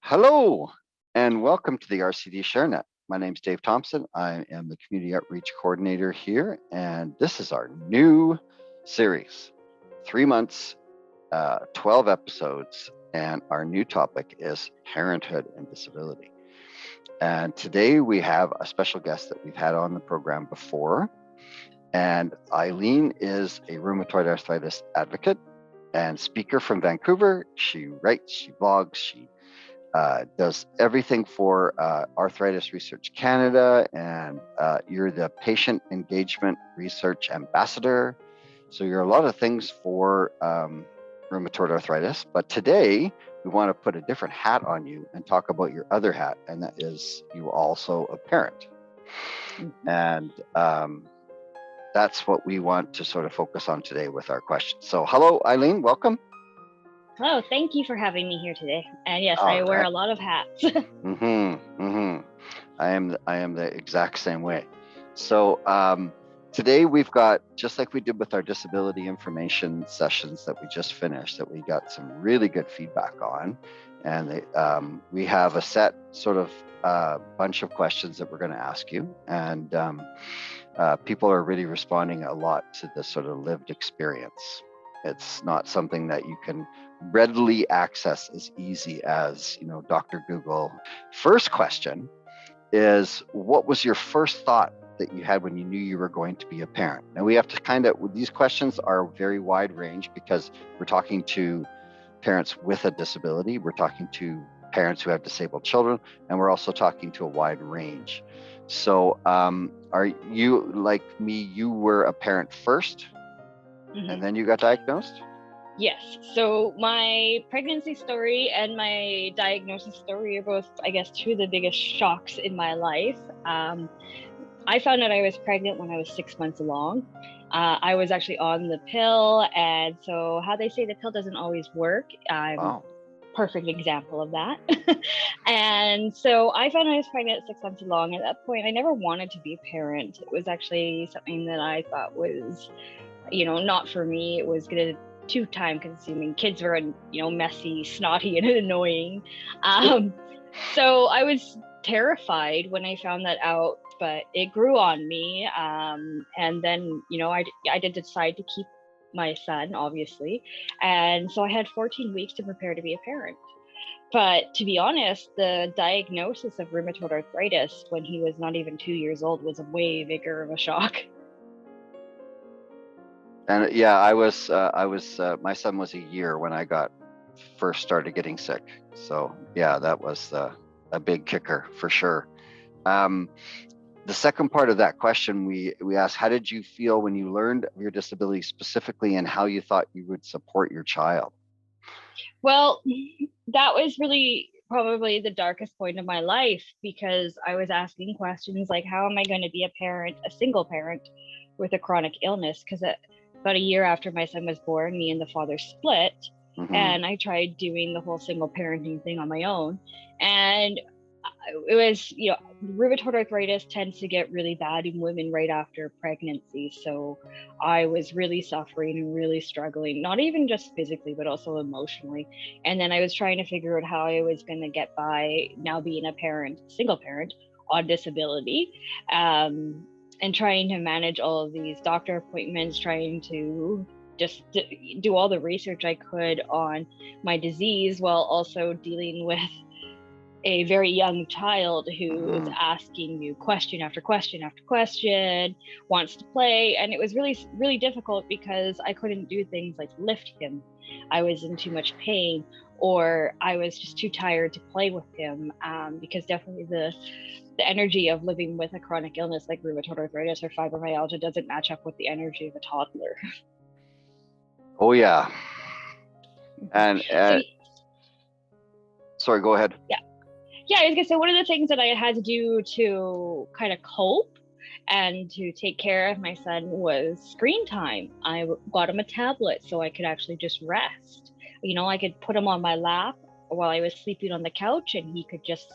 Hello, and welcome to the RCD ShareNet. My name is Dave Thompson. I am the Community Outreach Coordinator here, and this is our new series. 3 months, 12 episodes, and our new topic is parenthood and disability. And today we have a special guest that we've had on the program before. And Eileen is a rheumatoid arthritis advocate and speaker from Vancouver. She writes, she blogs, she does everything for Arthritis Research Canada, and you're the Patient Engagement Research Ambassador. So you're a lot of things for rheumatoid arthritis, but today we want to put a different hat on you and talk about your other hat, and that is you also a parent. And that's what we want to sort of focus on today with our questions. So hello, Eileen, welcome. Hello, thank you for having me here today. And yes, I wear a lot of hats. I am the exact same way. So today we've got, just like we did with our disability information sessions that we just finished, that we got some really good feedback on. And we have a set sort of bunch of questions that we're going to ask you. And people are really responding a lot to this sort of lived experience. It's not something that you can readily access as easy as, Dr. Google. First question is, what was your first thought that you had when you knew you were going to be a parent? Now we have to these questions are very wide range because we're talking to parents with a disability, we're talking to parents who have disabled children, and we're also talking to a wide range. So are you, like me, you were a parent first? Mm-hmm. And then you got diagnosed? Yes. So my pregnancy story and my diagnosis story are both, I guess, two of the biggest shocks in my life. I found out I was pregnant when I was 6 months along. I was actually on the pill. And so how they say the pill doesn't always work. Wow. Perfect example of that. And so I found I was pregnant at 6 months along. At that point, I never wanted to be a parent. It was actually something that I thought was, not for me. It was too time consuming. Kids were, messy, snotty, and annoying. So I was terrified when I found that out, but it grew on me. And then, I did decide to keep my son, obviously. And so I had 14 weeks to prepare to be a parent. But to be honest, the diagnosis of rheumatoid arthritis when he was not even 2 years old was a way bigger of a shock. And yeah, I was my son was a year when I first started getting sick. So yeah, that was a big kicker for sure. The second part of that question, we asked, how did you feel when you learned of your disability specifically, and how you thought you would support your child? Well, that was really probably the darkest point of my life, because I was asking questions like, how am I going to be a single parent with a chronic illness? Because about a year after my son was born, me and the father split. Mm-hmm. And I tried doing the whole single parenting thing on my own. And it was, rheumatoid arthritis tends to get really bad in women right after pregnancy. So I was really suffering and really struggling, not even just physically, but also emotionally. And then I was trying to figure out how I was going to get by now being a single parent on disability. And trying to manage all of these doctor appointments, trying to just do all the research I could on my disease while also dealing with a very young child who is asking you question after question after question, wants to play. And it was really, really difficult because I couldn't do things like lift him. I was in too much pain, or I was just too tired to play with him, because definitely the energy of living with a chronic illness like rheumatoid arthritis or fibromyalgia doesn't match up with the energy of a toddler. Oh yeah. And sorry, go ahead. Yeah, I was gonna say, one of the things that I had to do to kind of cope and to take care of my son was screen time. I got him a tablet so I could actually just rest. I could put him on my lap while I was sleeping on the couch and he could just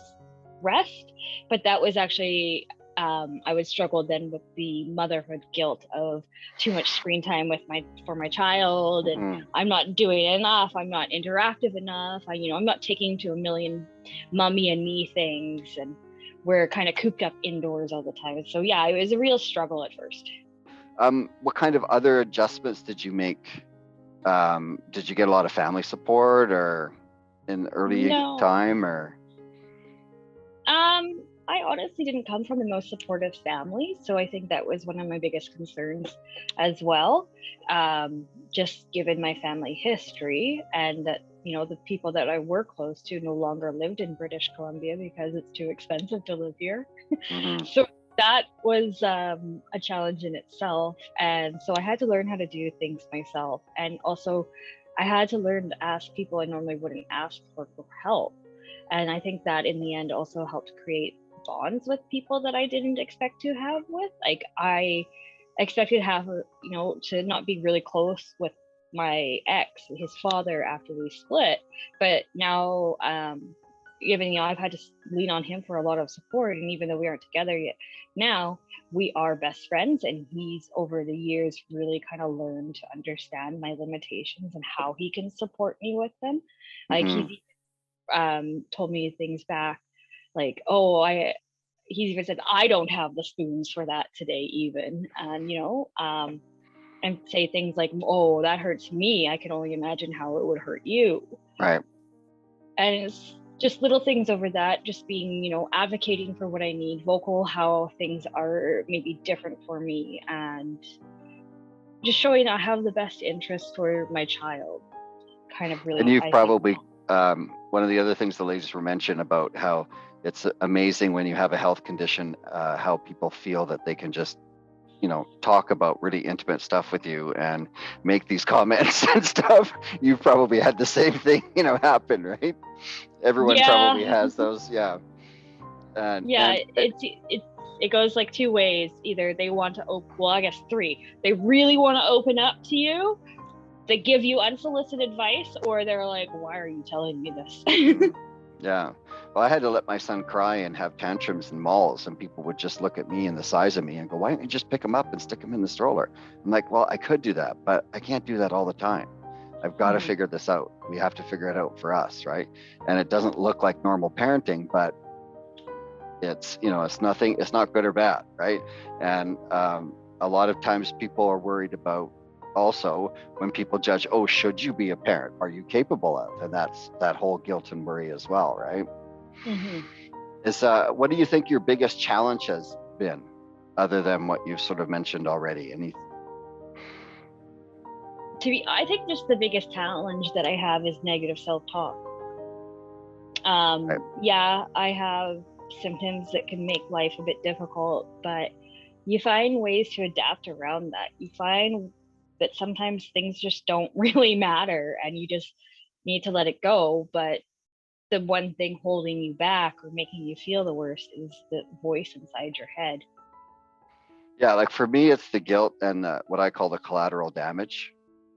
rest. But that was actually I would struggle then with the motherhood guilt of too much screen time for my child, and Mhm. I'm not doing enough. I'm not interactive enough. I'm not taking to a million mommy and me things, and we're kind of cooped up indoors all the time. So yeah, it was a real struggle at first. What kind of other adjustments did you make? Did you get a lot of family support or in early No. time or? I honestly didn't come from the most supportive family, so I think that was one of my biggest concerns as well. Just given my family history, and that the people that I were close to no longer lived in British Columbia because it's too expensive to live here. Mhm. So that was a challenge in itself, and so I had to learn how to do things myself, and also I had to learn to ask people I normally wouldn't ask for help. And I think that in the end also helped create bonds with people that I didn't expect to have with. Like I expected to have, to not be really close with my ex, his father, after we split. But now, even, I've had to lean on him for a lot of support. And even though we aren't together yet, now we are best friends. And he's over the years really kind of learned to understand my limitations and how he can support me with them. Like Mhm. he's told me things back like, oh, he's even said, I don't have the spoons for that today even. And and say things like, oh, that hurts me, I can only imagine how it would hurt you. Right. And it's just little things over that, just being, advocating for what I need, vocal how things are maybe different for me, and just showing I have the best interest for my child, kind of And really, you've I think. probably, one of the other things the ladies were mentioned about how it's amazing when you have a health condition, how people feel that they can just, talk about really intimate stuff with you and make these comments and stuff. You've probably had the same thing, happen, right? Everyone Yeah. probably has those. Yeah. And, Yeah, and it goes like two ways. Either they want to well, I guess three. They really want to open up to you. They give you unsolicited advice, or they're like, why are you telling me this? yeah. Well, I had to let my son cry and have tantrums in malls, and people would just look at me and the size of me and go, why don't you just pick him up and stick him in the stroller? I'm like, well, I could do that, but I can't do that all the time. I've got to figure this out. We have to figure it out for us, right? And it doesn't look like normal parenting, but it's nothing, it's not good or bad, right? And a lot of times people are worried about also when people judge, oh, should you be a parent, are you capable of? And that's that whole guilt and worry as well, right? Mm-hmm. Is what do you think your biggest challenge has been, other than what you've sort of mentioned already? I think just the biggest challenge that I have is negative self-talk. Right. Yeah, I have symptoms that can make life a bit difficult, but you find ways to adapt around that. You find that sometimes things just don't really matter and you just need to let it go. But the one thing holding you back or making you feel the worst is the voice inside your head. Yeah, like for me, it's the guilt and what I call the collateral damage.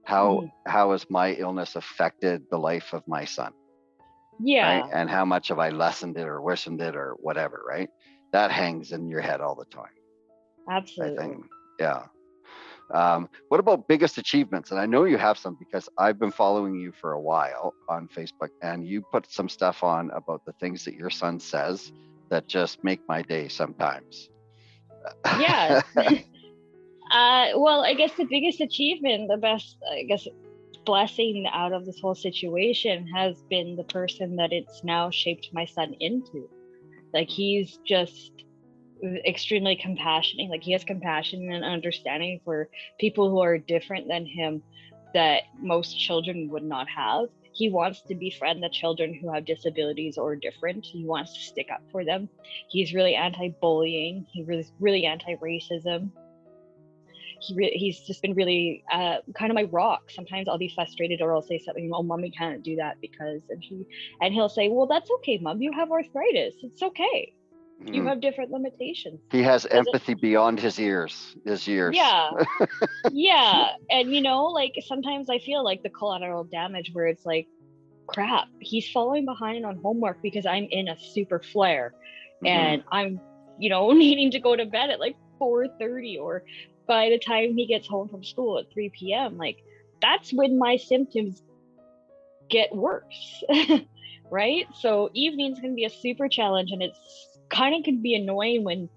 How Mm-hmm. how has my illness affected the life of my son, right? Yeah, And how much have I lessened it or worsened it or whatever, right? That hangs in your head all the time, I absolutely. think. Yeah. What about biggest achievements? And I know you have some because I've been following you for a while on Facebook, and you put some stuff on about the things that your son says that just make my day sometimes. Yeah. Well, I guess the biggest achievement, the best, I guess, blessing out of this whole situation has been the person that it's now shaped my son into. Like he's just extremely compassionate. Like he has compassion and understanding for people who are different than him that most children would not have. He wants to befriend the children who have disabilities or different. He wants to stick up for them. He's really anti-bullying. He really anti-racism. He's just been really kind of my rock. Sometimes I'll be frustrated or I'll say something, oh, mommy can't do that because, and he'll say, well, that's okay, mom, you have arthritis, it's okay, you Hmm. have different limitations. He has Doesn't empathy beyond his years. Yeah, yeah. And like sometimes I feel like the collateral damage where it's like, crap, he's falling behind on homework because I'm in a super flare Hmm. and I'm needing to go to bed at like 4:30, or by the time he gets home from school at 3 p.m. Like, that's when my symptoms get worse. Right? So evenings can be a super challenge, and it's kind of can be annoying when,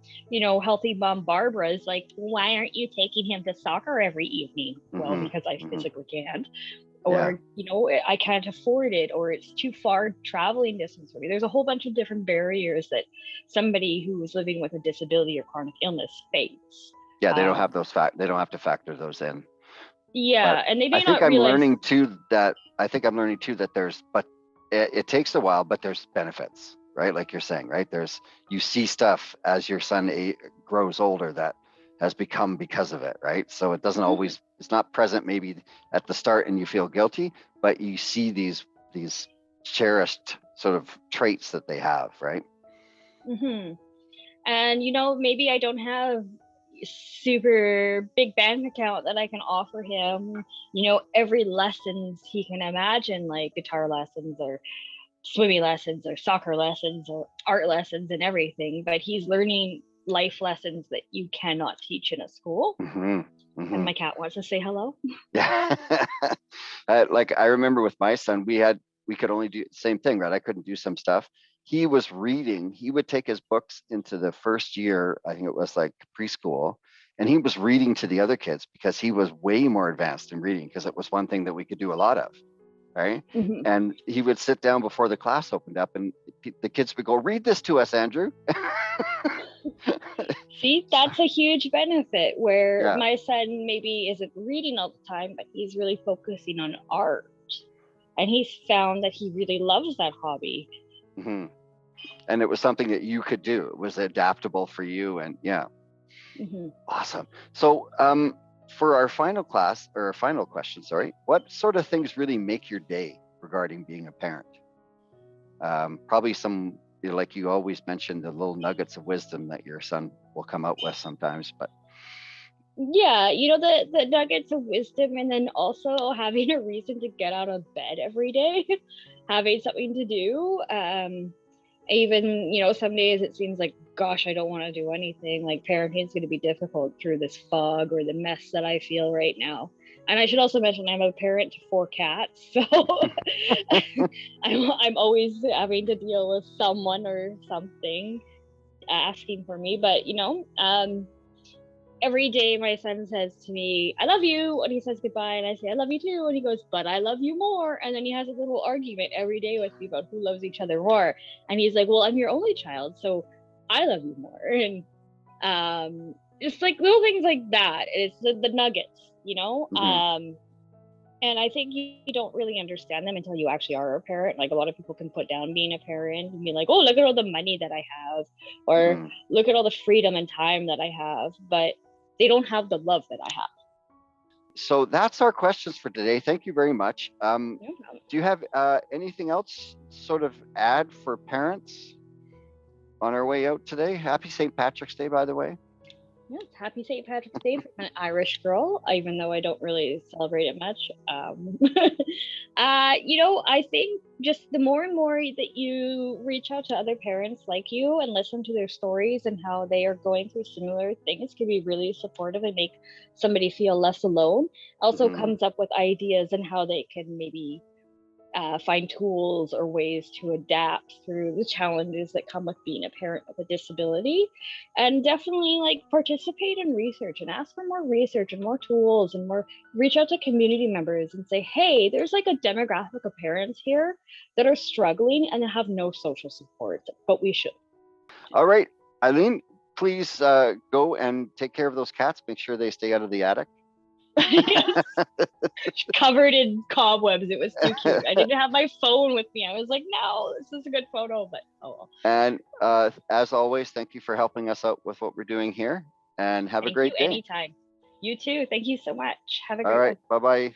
healthy mom Barbara is like, why aren't you taking him to soccer every evening? Well, because I physically can't. Or, I can't afford it, or it's too far traveling distance for me. There's a whole bunch of different barriers that somebody who is living with a disability or chronic illness face. Yeah, they don't have those they don't have to factor those in. Yeah, but and they may I think not I'm realize. learning too that there's, but it takes a while, but there's benefits, right? Like you're saying, right? You see stuff as your son grows older that has become because of it, right? So it doesn't always, it's not present maybe at the start and you feel guilty, but you see these cherished sort of traits that they have, right? And maybe I don't have super big bank account that I can offer him, every lessons he can imagine, like guitar lessons or swimming lessons or soccer lessons or art lessons and everything, but he's learning life lessons that you cannot teach in a school. And my cat wants to say hello. Yeah. Like I remember with my son, we could only do the same thing, right? I couldn't do some stuff. He was reading, he would take his books into the first year, I think it was like preschool, and he was reading to the other kids because he was way more advanced in reading, because it was one thing that we could do a lot of, right? And he would sit down before the class opened up and the kids would go, read this to us, Andrew. See, that's a huge benefit where my son maybe isn't reading all the time, but he's really focusing on art. And he's found that he really loves that hobby. And it was something that you could do. It was adaptable for you. And awesome. So for our final question, what sort of things really make your day regarding being a parent? Probably some, like you always mentioned, the little nuggets of wisdom that your son will come out with sometimes, but yeah, the nuggets of wisdom, and then also having a reason to get out of bed every day, having something to do. Even, some days it seems like, gosh, I don't want to do anything. Like, parenting is going to be difficult through this fog or the mess that I feel right now. And I should also mention I'm a parent to 4 cats, so I'm always having to deal with someone or something asking for me. But every day my son says to me, I love you, and he says goodbye, and I say, I love you too, and he goes, but I love you more. And then he has a little argument every day with me about who loves each other more. And he's like, well, I'm your only child, so I love you more. And just like little things like that. It's the nuggets, and I think you don't really understand them until you actually are a parent. Like, a lot of people can put down being a parent and be like, oh, look at all the money that I have, or look at all the freedom and time that I have, but they don't have the love that I have. So that's our questions for today. Thank you very much. Do you have anything else sort of add for parents on our way out today? Happy St. Patrick's Day, by the way. Yes, happy St. Patrick's Day for an Irish girl, even though I don't really celebrate it much. I think just the more and more that you reach out to other parents like you and listen to their stories and how they are going through similar things can be really supportive and make somebody feel less alone. Also comes up with ideas and how they can maybe find tools or ways to adapt through the challenges that come with being a parent with a disability. And definitely participate in research and ask for more research and more tools and reach out to community members and say, hey, there's a demographic of parents here that are struggling and have no social support, but we should. All right, Eileen, please go and take care of those cats. Make sure they stay out of the attic. Covered in cobwebs. It was too cute. I didn't have my phone with me. I was like, no, this is a good photo, but oh well. And as always, thank you for helping us out with what we're doing here, and have a great day. Anytime. You too. Thank you so much. Have a great one. All right. Bye-bye.